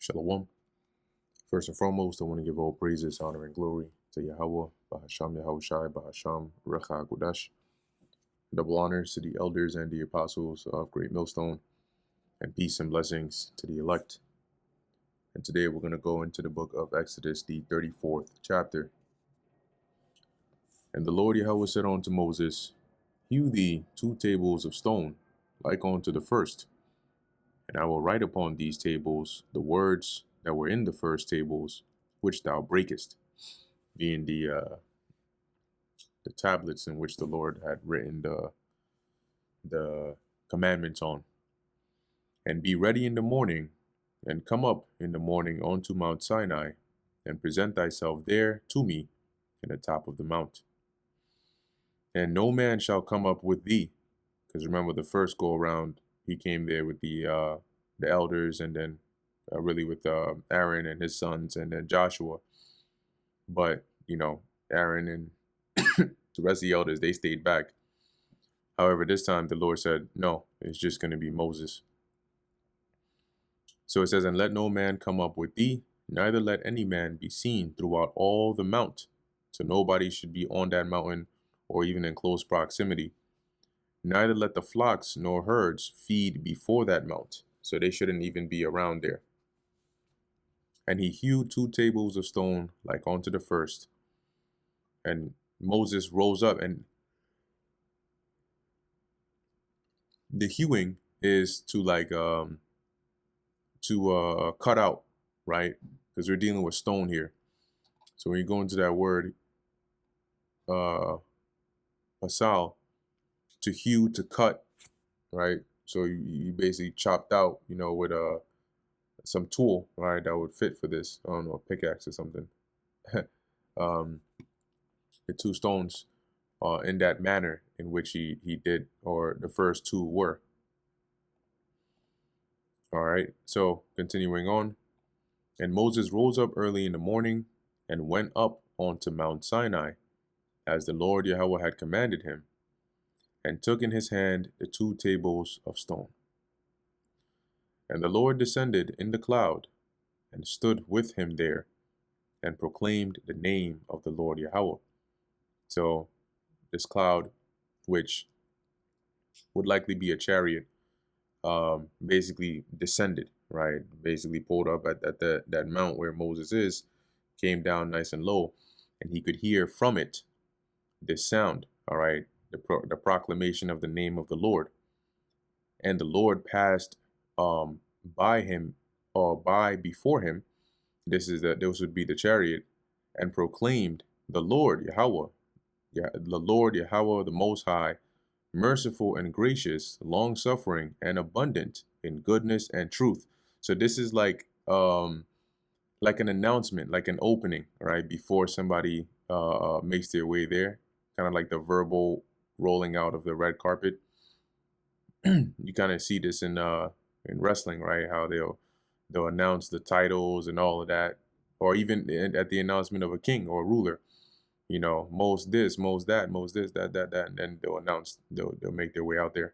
Shalom. First and foremost, I want to give all praises, honor, and glory to Yahweh, Bahasham Yahushai, Bahasham Recha Gudash. Double honors to the elders and the apostles of Great Millstone, and peace and blessings to the elect. And today we're going to go into the book of Exodus, the 34th chapter. And the Lord Yahweh said unto Moses, Hew thee 2 tables of stone, like unto the first, and I will write upon these tables the words that were in the first tables, which thou breakest, being the tablets in which the Lord had written the commandments on. And be ready in the morning, and come up in the morning unto Mount Sinai, and present thyself there to me in the top of the mount. And no man shall come up with thee, because remember the first go around, he came there with the elders, and then really with Aaron and his sons, and then Joshua. But Aaron and the rest of the elders, they stayed back. However, this time the Lord said, no, it's just going to be Moses. So it says, and let no man come up with thee, neither let any man be seen throughout all the mount. So nobody should be on that mountain or even in close proximity. Neither let the flocks nor herds feed before that mount. So they shouldn't even be around there. And he hewed 2 tables of stone like unto the first. And Moses rose up, and the hewing is to cut out, right? Because we're dealing with stone here. So when you go into that word, pasal, to hew, to cut, right? So you basically chopped out, with some tool, right, that would fit for this. I don't know, a pickaxe or something. The 2 stones in that manner in which he did, or the first 2 were. All right, so continuing on. And Moses rose up early in the morning and went up onto Mount Sinai, as the Lord Yahweh had commanded him, and took in his hand the 2 tables of stone. And the Lord descended in the cloud, and stood with him there, and proclaimed the name of the Lord Yahweh. So this cloud, which would likely be a chariot, basically descended, right? Basically pulled up at that mount where Moses is, came down nice and low, and he could hear from it this sound, all right, the proclamation of the name of the Lord. And the Lord passed by him, or by before him. This would be the chariot, and proclaimed the Lord Yahweh, the Lord Yahweh, the Most High, merciful and gracious, long-suffering and abundant in goodness and truth. So this is like an announcement, like an opening, right, before somebody makes their way there, kind of like the verbal rolling out of the red carpet. You kind of see this in wrestling, right? How they'll announce the titles and all of that, or even at the announcement of a king or a ruler. Most this, most that, most this, that, and then they'll make their way out there.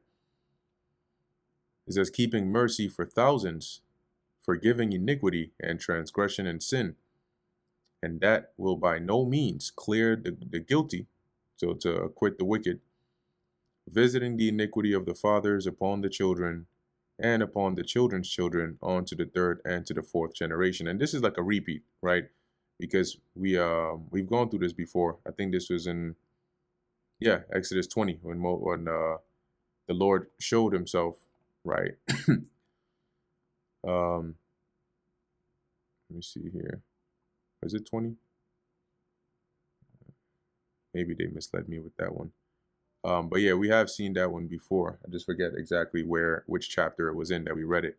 It says, keeping mercy for thousands, forgiving iniquity and transgression and sin, and that will by no means clear the guilty, so to acquit the wicked, visiting the iniquity of the fathers upon the children, and upon the children's children, on to the 3rd and to the 4th generation. And this is like a repeat, right? Because we've gone through this before. I think this was in Exodus 20 when the Lord showed himself, right? Let me see here. Is it 20? Maybe they misled me with that one. But yeah, we have seen that one before. I just forget exactly which chapter it was in that we read it.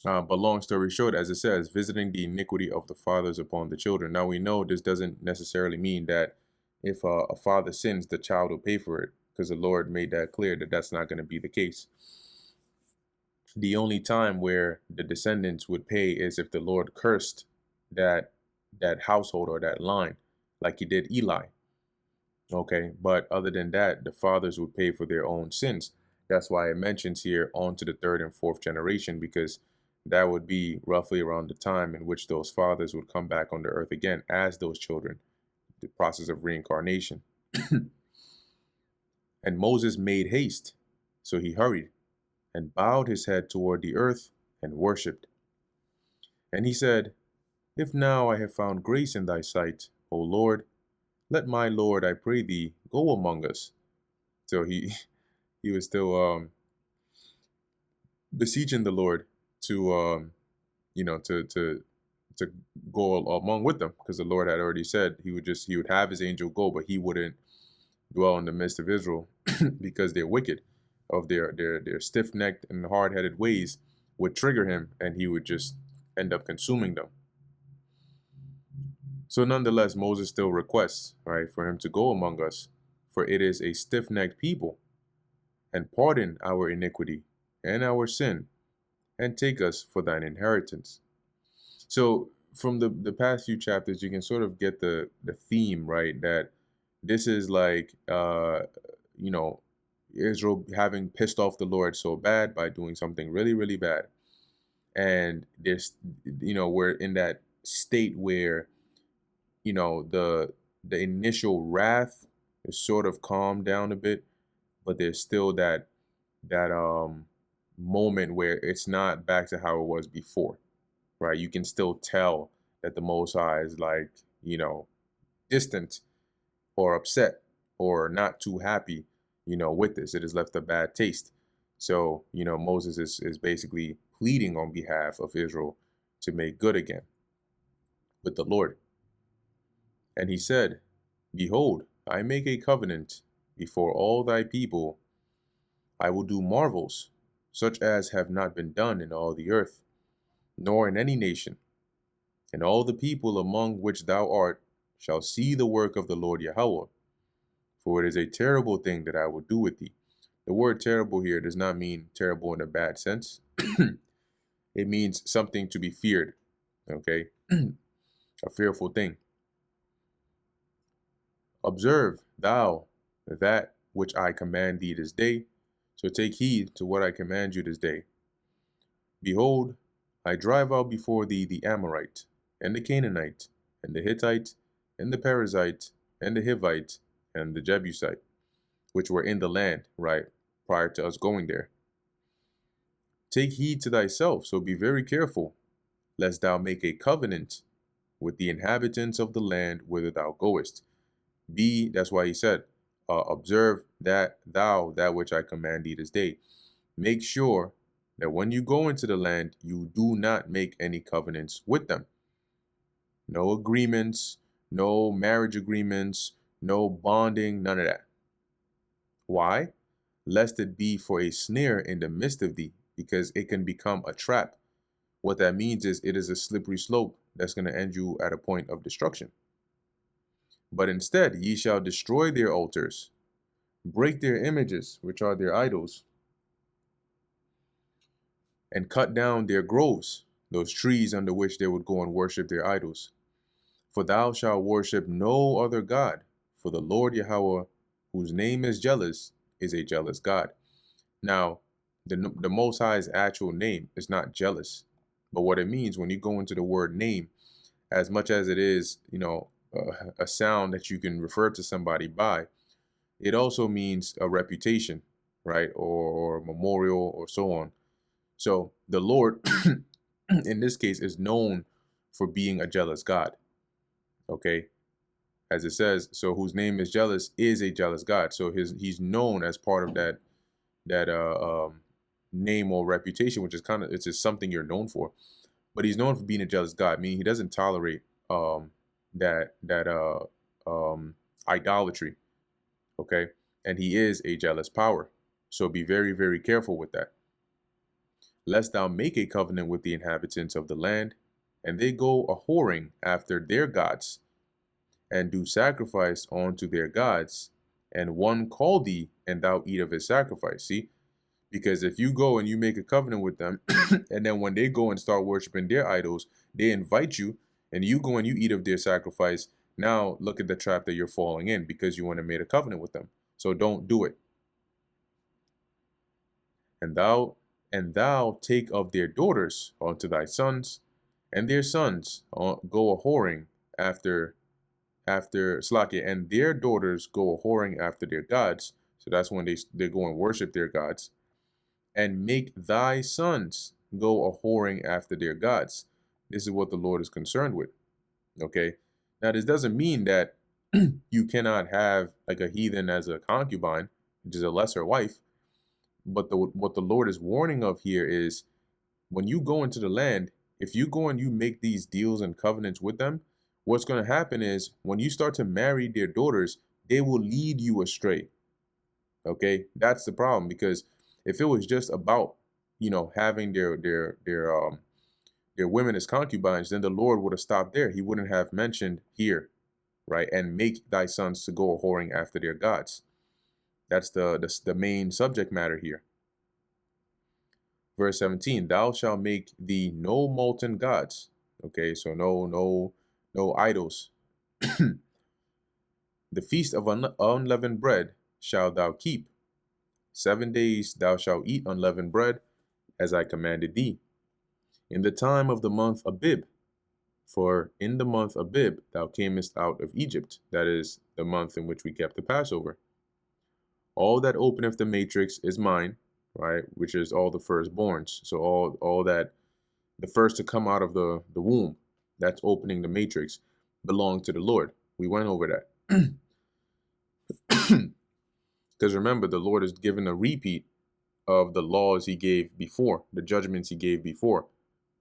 But long story short, as it says, visiting the iniquity of the fathers upon the children. Now we know this doesn't necessarily mean that if a father sins, the child will pay for it, because the Lord made that clear that that's not going to be the case. The only time where the descendants would pay is if the Lord cursed that household or that line, like he did Eli. Okay, but other than that, the fathers would pay for their own sins. That's why it mentions here on to the 3rd and 4th generation, because that would be roughly around the time in which those fathers would come back on the earth again as those children, the process of reincarnation. And Moses made haste, so he hurried and bowed his head toward the earth and worshipped. And he said, If now I have found grace in thy sight, O Lord, let my Lord, I pray thee, go among us. So he was still beseeching the Lord to to go along with them, because the Lord had already said he would have his angel go, but he wouldn't dwell in the midst of Israel because they're wicked, of their stiff-necked and hard-headed ways would trigger him, and he would just end up consuming them. So nonetheless, Moses still requests, right, for him to go among us, for it is a stiff-necked people, and pardon our iniquity and our sin, and take us for thine inheritance. So from the past few chapters, you can sort of get the theme, right, that this is like, Israel having pissed off the Lord so bad by doing something really, really bad. And there's, we're in that state where, the initial wrath is sort of calmed down a bit, but there's still that moment where it's not back to how it was before, right? You can still tell that the Most High is like, distant or upset or not too happy, with this. It has left a bad taste. So, Moses is basically pleading on behalf of Israel to make good again with the Lord. And he said, Behold, I make a covenant before all thy people. I will do marvels, such as have not been done in all the earth, nor in any nation. And all the people among which thou art shall see the work of the Lord Yahweh. For it is a terrible thing that I will do with thee. The word terrible here does not mean terrible in a bad sense. It means something to be feared, okay? A fearful thing. Observe thou that which I command thee this day, so take heed to what I command you this day. Behold, I drive out before thee the Amorite, and the Canaanite, and the Hittite, and the Perizzite, and the Hivite, and the Jebusite, which were in the land, right, prior to us going there. Take heed to thyself, so be very careful, lest thou make a covenant with the inhabitants of the land whither thou goest. That's why he said, observe that which I command thee this day. Make sure that when you go into the land, you do not make any covenants with them. No agreements, no marriage agreements, no bonding, none of that. Why? Lest it be for a snare in the midst of thee, because it can become a trap. What that means is it is a slippery slope that's going to end you at a point of destruction. But instead, ye shall destroy their altars, break their images, which are their idols, and cut down their groves, those trees under which they would go and worship their idols. For thou shalt worship no other God, for the Lord Yahweh, whose name is jealous, is a jealous God. Now, the Most High's actual name is not jealous, but what it means when you go into the word name, as much as it is, a sound that you can refer to somebody by, it also means a reputation, right? Or a memorial or so on. So the Lord, in this case, is known for being a jealous God. Okay. As it says, so whose name is jealous is a jealous God. So he's known as part of that name or reputation, which is it's just something you're known for. But he's known for being a jealous God, meaning he doesn't tolerate idolatry. Okay, and he is a jealous power. So be very, very careful with that. Lest thou make a covenant with the inhabitants of the land, and they go a whoring after their gods, and do sacrifice unto their gods, and one call thee, and thou eat of his sacrifice. See? Because if you go and you make a covenant with them, and then when they go and start worshiping their idols, they invite you, and you go and you eat of their sacrifice. Now look at the trap that you're falling in, because you want to make a covenant with them. So don't do it. And And thou take of their daughters unto thy sons, and their sons go a whoring after Slakia, and their daughters go a whoring after their gods. So that's when they go and worship their gods, and make thy sons go a whoring after their gods. This is what the Lord is concerned with. Okay. Now this doesn't mean that you cannot have like a heathen as a concubine, which is a lesser wife. But what the Lord is warning of here is when you go into the land, if you go and you make these deals and covenants with them, what's going to happen is when you start to marry their daughters, they will lead you astray. Okay, that's the problem, because if it was just about, having their women as concubines, then the Lord would have stopped there. He wouldn't have mentioned here, right? And make thy sons to go a whoring after their gods. That's the main subject matter here. Verse 17, thou shalt make thee no molten gods. Okay, so no idols. The feast of unleavened bread shalt thou keep. 7 days thou shalt eat unleavened bread, as I commanded thee. In the time of the month Abib, for in the month Abib thou camest out of Egypt. That is the month in which we kept the Passover. All that openeth the matrix is mine, right? Which is all the firstborns. So all that, the first to come out of the womb, that's opening the matrix, belong to the Lord. We went over that. Because remember, the Lord is given a repeat of the laws he gave before, the judgments he gave before.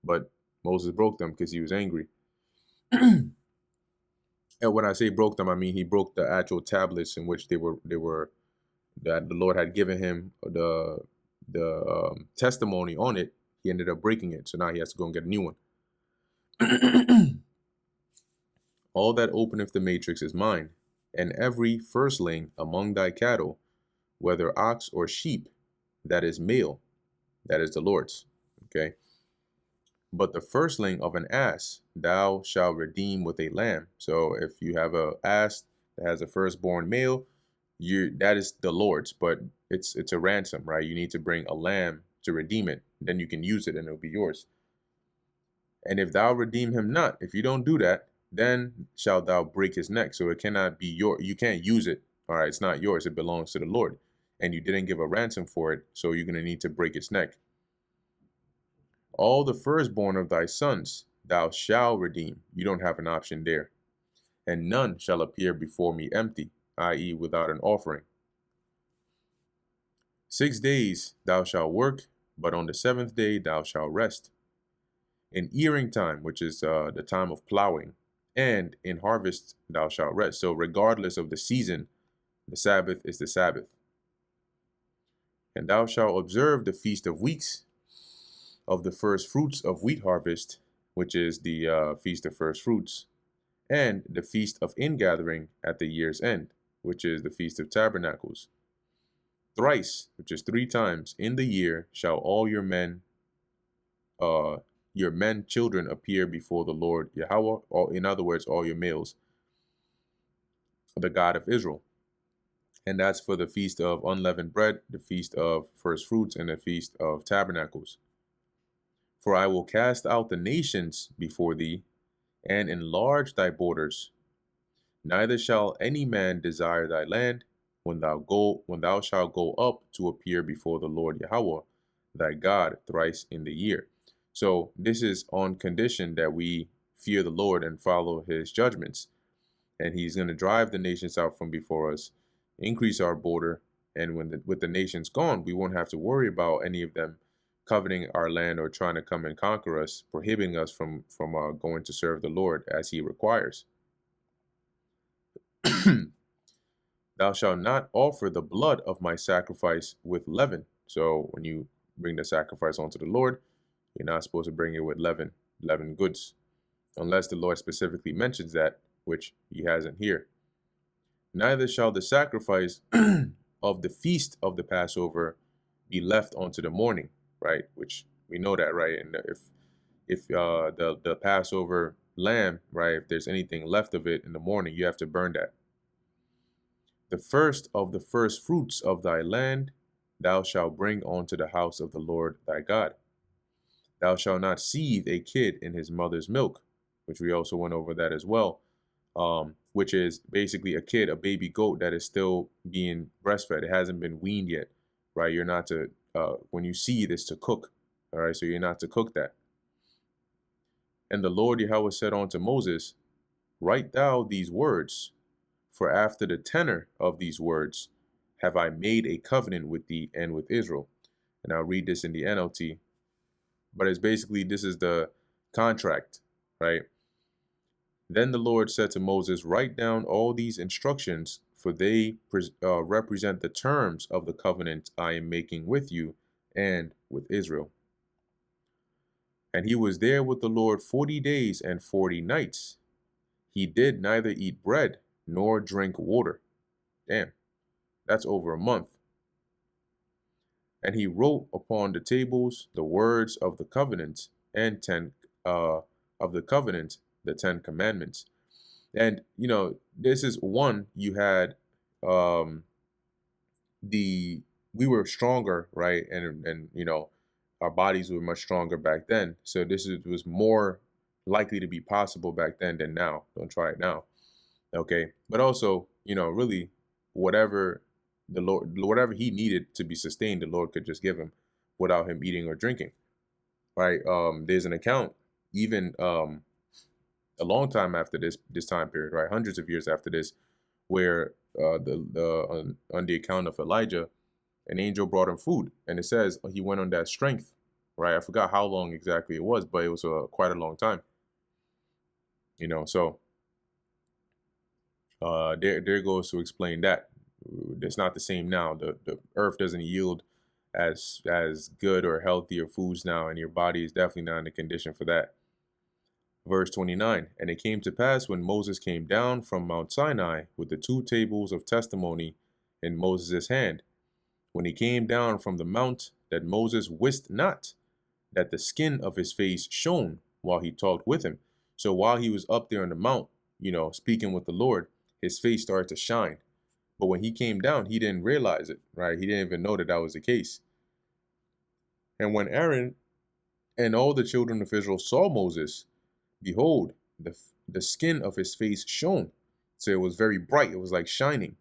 But Moses broke them because he was angry. And when I say broke them, I mean he broke the actual tablets in which they were that the Lord had given him the testimony on it. He ended up breaking it, so now he has to go and get a new one. All that openeth the matrix is mine, and every firstling among thy cattle, whether ox or sheep, that is male, that is the Lord's. Okay. But the firstling of an ass thou shalt redeem with a lamb. So if you have a ass that has a firstborn male, that is the Lord's, but it's a ransom, right? You need to bring a lamb to redeem it. Then you can use it and it'll be yours. And if thou redeem him not, if you don't do that, then shalt thou break his neck. So it cannot be you can't use it. All right, it's not yours. It belongs to the Lord. And you didn't give a ransom for it, so you're going to need to break its neck. All the firstborn of thy sons thou shalt redeem. You don't have an option there. And none shall appear before me empty, i.e. without an offering. 6 days thou shalt work, but on the 7th day thou shalt rest. In earing time, which is the time of plowing, and in harvest thou shalt rest. So regardless of the season, the Sabbath is the Sabbath. And thou shalt observe the Feast of Weeks, of the first fruits of wheat harvest, which is the Feast of First Fruits, and the Feast of Ingathering at the year's end, which is the Feast of Tabernacles. Thrice, which is 3 times in the year, shall all your men children appear before the Lord Yahweh, or in other words, all your males, the God of Israel. And that's for the Feast of Unleavened Bread, the Feast of First Fruits, and the Feast of Tabernacles. For I will cast out the nations before thee, and enlarge thy borders. Neither shall any man desire thy land, when thou shalt go up to appear before the Lord Yahweh, thy God, thrice in the year. So this is on condition that we fear the Lord and follow his judgments. And he's going to drive the nations out from before us, increase our border, and with the nations gone, we won't have to worry about any of them coveting our land or trying to come and conquer us, prohibiting us from going to serve the Lord as he requires. Thou shalt not offer the blood of my sacrifice with leaven. So when you bring the sacrifice onto the Lord, you're not supposed to bring it with leaven goods, unless the Lord specifically mentions that, which he hasn't here. Neither shall the sacrifice of the feast of the Passover be left unto the morning, right? Which we know that, right? And if the Passover lamb, right, if there's anything left of it in the morning, you have to burn that. The first of the first fruits of thy land thou shalt bring unto the house of the Lord thy God. Thou shalt not seethe a kid in his mother's milk, which we also went over that as well, which is basically a kid, a baby goat that is still being breastfed. It hasn't been weaned yet, right? You're not to, when you seethe, it's to cook, all right? So you're not to cook that. And the Lord Yahweh said unto Moses, write thou these words, for after the tenor of these words have I made a covenant with thee and with Israel. And I'll read this in the NLT, but it's basically, this is the contract, right? Then the Lord said to Moses, write down all these instructions, for they represent the terms of the covenant I am making with you and with Israel. And he was there with the Lord 40 days and 40 nights. He did neither eat bread nor drink water. Damn, that's over a month. And he wrote upon the tables the words of the covenant and the 10 commandments. And you know, this is one, you had we were stronger, right? And you know, our bodies were much stronger back then. So was more likely to be possible back then than now. Don't try it now. Okay. But also, you know, really whatever whatever he needed to be sustained, the Lord could just give him without him eating or drinking. Right. There's an account even a long time after this time period, right? Hundreds of years after this, where on the account of Elijah, an angel brought him food, and it says he went on that strength, right? I forgot how long exactly it was, but it was quite a long time. You know, so there goes to explain that it's not the same now. The earth doesn't yield as good or healthier foods now, and your body is definitely not in the condition for that. Verse 29, and it came to pass when Moses came down from Mount Sinai with the 2 tables of testimony in Moses' hand, when he came down from the mount, that Moses wist not that the skin of his face shone while he talked with him. So while he was up there on the mount, you know, speaking with the Lord, his face started to shine. But when he came down, he didn't realize it, right? He didn't even know that was the case. And when Aaron and all the children of Israel saw Moses, behold, the skin of his face shone. So it was very bright. It was like shining.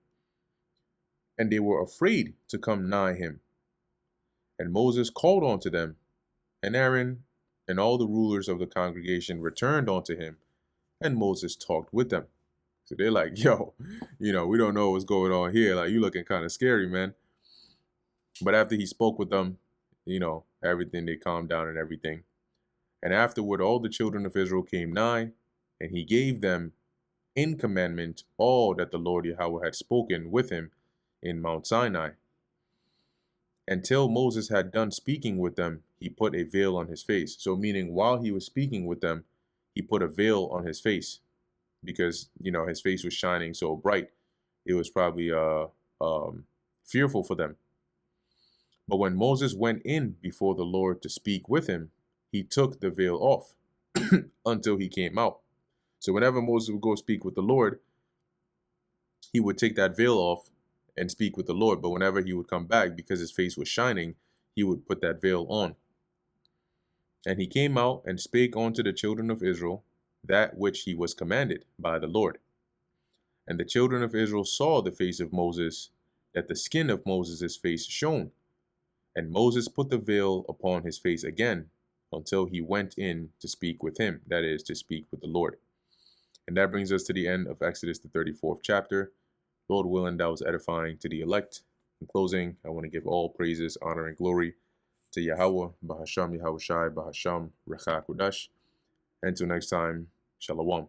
And they were afraid to come nigh him. And Moses called unto them, and Aaron and all the rulers of the congregation returned unto him, and Moses talked with them. So they're like, yo, you know, we don't know what's going on here. Like, you looking kind of scary, man. But after he spoke with them, you know, everything, they calmed down and everything. And afterward, all the children of Israel came nigh, and he gave them in commandment all that the Lord Yahweh had spoken with him in Mount Sinai. Until Moses had done speaking with them, he put a veil on his face. So meaning while he was speaking with them, he put a veil on his face because, you know, his face was shining so bright. It was probably fearful for them. But when Moses went in before the Lord to speak with him, he took the veil off until he came out. So whenever Moses would go speak with the Lord, he would take that veil off and speak with the Lord. But whenever he would come back, because his face was shining, he would put that veil on. And he came out and spake unto the children of Israel that which he was commanded by the Lord. And the children of Israel saw the face of Moses, that the skin of Moses' face shone. And Moses put the veil upon his face again until he went in to speak with him, that is, to speak with the Lord. And that brings us to the end of Exodus, the 34th chapter. Lord willing, that was edifying to the elect. In closing, I want to give all praises, honor, and glory to Yahweh, Bahasham Yahweh Shai, Bahasham Recha Kudash. Until next time, Shalom.